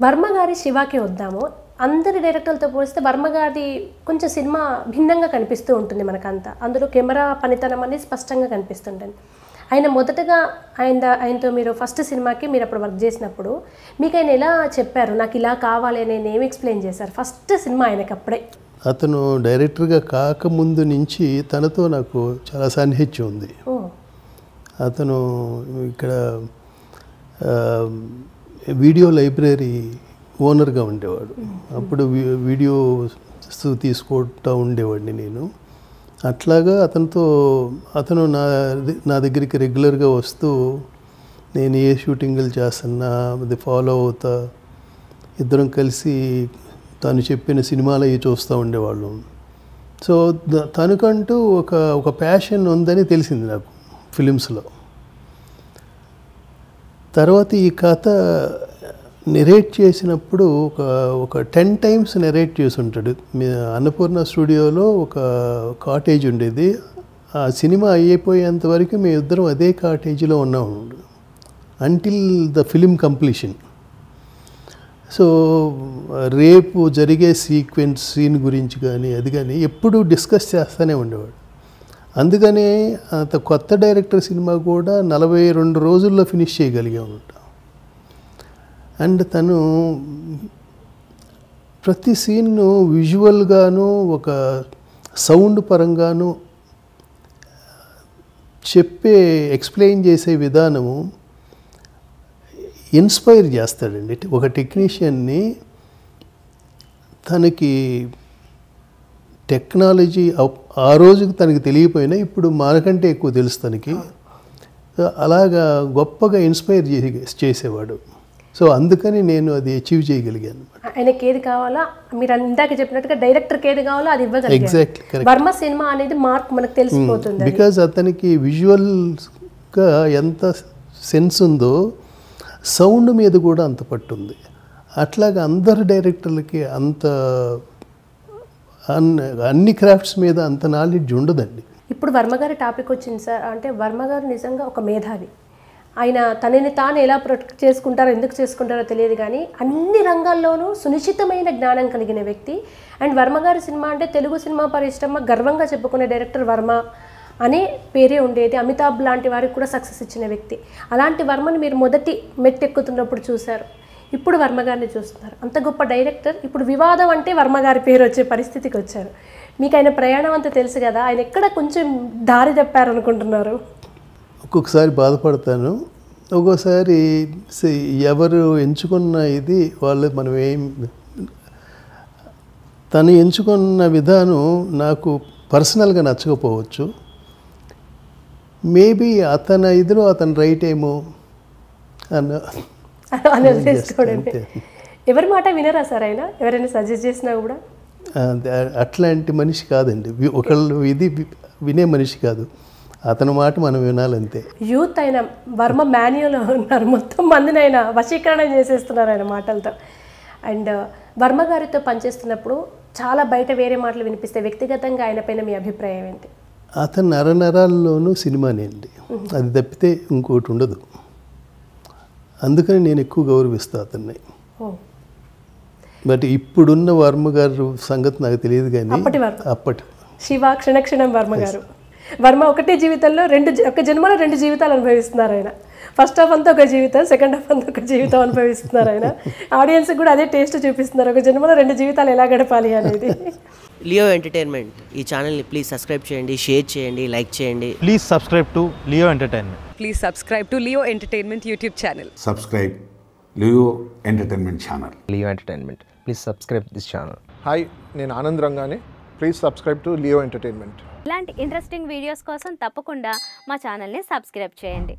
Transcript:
వర్మ గారి శివాకి వద్దాము. అందరి డైరెక్టర్లతో పోలిస్తే వర్మ గారి కొంచెం సినిమా భిన్నంగా కనిపిస్తూ ఉంటుంది మనకంతా. అందులో కెమెరా పనితనం అనేది స్పష్టంగా కనిపిస్తుంటుంది. ఆయన మొదటగా ఆయనతో మీరు ఫస్ట్ సినిమాకి మీరు అప్పుడు వర్క్ చేసినప్పుడు మీకు ఆయన ఎలా చెప్పారు, నాకు ఇలా కావాలి అని ఏమి ఎక్స్ప్లెయిన్ చేశారు ఫస్ట్ సినిమా ఆయనకి అప్పుడే? అతను డైరెక్టర్గా కాకముందు నుంచి తనతో నాకు చాలా సన్నిహిత్యం ఉంది. అతను ఇక్కడ వీడియో లైబ్రరీ ఓనర్గా ఉండేవాడు. అప్పుడు వీడియో తీసుకుంటూ ఉండేవాడిని నేను. అట్లాగా అతను నా దగ్గరికి రెగ్యులర్గా వస్తూ నేను ఏ షూటింగ్లు చేస్తున్నా అది ఫాలో అవుతా, ఇద్దరం కలిసి తను చెప్పిన సినిమాలు అవి చూస్తూ ఉండేవాళ్ళం. సో తనకంటూ ఒక ప్యాషన్ ఉందని తెలిసింది నాకు ఫిలిమ్స్లో. తర్వాత ఈ కథ నెరేట్ చేసినప్పుడు ఒక 10 times నెరేట్ చేసి ఉంటాడు. అన్నపూర్ణ స్టూడియోలో ఒక కాటేజ్ ఉండేది. ఆ సినిమా అయిపోయేంత వరకు మేము ఇద్దరం అదే కాటేజీలో ఉన్నాము until the film completion. So రేపు జరిగే సీన్ గురించి కానీ అది కానీ ఎప్పుడూ డిస్కస్ చేస్తూనే ఉండేవాడు. అందుకనే అంత కొత్త డైరెక్టర్ సినిమా కూడా 42 రోజుల్లో ఫినిష్ చేయగలిగాము. అండ్ తను ప్రతి సీన్ను విజువల్గాను ఒక సౌండ్ పరంగాను ఎక్స్ప్లెయిన్ చేసే విధానము ఇన్స్పైర్ చేస్తాడండి. ఒక టెక్నీషియన్ని తనకి టెక్నాలజీ ఆ రోజుకి తనకి తెలియపోయినా ఇప్పుడు మనకంటే ఎక్కువ తెలుసు తనకి. అలాగా గొప్పగా ఇన్స్పైర్ చేసేవాడు. సో అందుకని నేను అది అచీవ్ చేయగలిగాను. ఆయనకి ఏది కావాలో మీరు ఇందాక చెప్పినట్టుగా డైరెక్టర్కి ఏది కావాలో అది ఇవ్వగలిగారు. ఎగ్జాక్ట్లీ. వర్మ సినిమా అనేది మార్క్ మనకు తెలిసిపోతుంది. బికాజ్ అతనికి విజువల్గా ఎంత సెన్స్ ఉందో సౌండ్ మీద కూడా అంత పట్టుంది. అట్లాగా అందరు డైరెక్టర్లకి అన్ని క్రాఫ్ట్స్ మీద అంత నాలెడ్జ్ ఉండదండి. ఇప్పుడు వర్మగారి టాపిక్ వచ్చింది సార్. అంటే వర్మగారు నిజంగా ఒక మేధావి. ఆయన తనని తాను ఎలా ప్రొటెక్ట్ చేసుకుంటారో ఎందుకు చేసుకుంటారో తెలియదు కానీ అన్ని రంగాల్లోనూ సునిశ్చితమైన జ్ఞానం కలిగిన వ్యక్తి. అండ్ వర్మగారి సినిమా అంటే తెలుగు సినిమా పరిశ్రమ గర్వంగా చెప్పుకునే డైరెక్టర్ వర్మ అనే పేరే ఉండేది. అమితాబ్ లాంటి వారికి కూడా సక్సెస్ ఇచ్చిన వ్యక్తి. అలాంటి వర్మని మీరు మొదటి మెట్టెక్కుతున్నప్పుడు చూశారు, ఇప్పుడు వర్మగారిని చూస్తున్నారు. అంత గొప్ప డైరెక్టర్ ఇప్పుడు వివాదం అంటే వర్మగారి పేరు వచ్చే పరిస్థితికి వచ్చారు. మీకు ఆయన ప్రయాణం అంతా తెలుసు కదా, ఆయన ఎక్కడ కొంచెం దారి తప్పారనుకుంటున్నారు? ఒక్కొక్కసారి బాధపడతాను, ఒక్కోసారి ఎవరు ఎంచుకున్న ఇది వాళ్ళు తను ఎంచుకున్న విధానం నాకు పర్సనల్గా నచ్చకపోవచ్చు. మేబీ అతని ఇదిలో అతను రైట్ ఏమో ఎవరి మాట వినరా సార్ ఆయన? ఎవరైనా సజెస్ట్ చేసినా కూడా అట్లాంటి మనిషి కాదండి. ఒకళ్ళు ఇది వినే మనిషి కాదు. అతని మాట మనం వినాలంతే. యూత్ ఆయన వర్మ మాన్యువల్లో ఉన్నారు. మొత్తం మందిని ఆయన వశీకరణ చేసేస్తున్నారు ఆయన మాటలతో. అండ్ వర్మ గారితో పనిచేస్తున్నప్పుడు చాలా బయట వేరే మాటలు వినిపిస్తే వ్యక్తిగతంగా ఆయన పైన మీ అభిప్రాయం ఏంటి? అతను నరనరాల్లోనూ సినిమానే అండి, అది తప్పితే ఇంకోటి ఉండదు. అందుకని నేను ఎక్కువ గౌరవిస్తాను అతన్ని. బట్ ఇప్పుడున్న వర్మ గారు సంగతి నాకు తెలియదు కానీ అప్పటి శివ క్షణక్షణం వర్మ గారు. వర్మ ఒకటే జీవితంలో ఒక జన్మలో 2 జీవితాలు అనుభవిస్తున్నారు ఆయన. ఫస్ట్ హాఫ్ అంతా ఒక జీవితం, సెకండ్ హాఫ్ అంతా ఒక జీవితం అనుభవిస్తున్నారు ఆయన. ఆడియన్స్కి కూడా అదే టేస్ట్ చూపిస్తున్నారు, ఒక జన్మలో 2 జీవితాలు ఎలా గడపాలి అనేది. లియో ఎంటర్టైన్మెంట్ ఈ ఛానల్ని ప్లీజ్ సబ్స్క్రైబ్ చేయండి, షేర్ చేయండి, లైక్ చేయండి. Please subscribe to Leo entertainment. Please subscribe to Leo Entertainment YouTube channel. Subscribe Leo Entertainment channel. Leo Entertainment. Please subscribe this channel. Hi, నేను ఆనంద్ రంగానే. Please subscribe to Leo Entertainment. ఇలాంటి interesting videos కోసం తప్పకుండా మా ఛానల్ని subscribe చేయండి.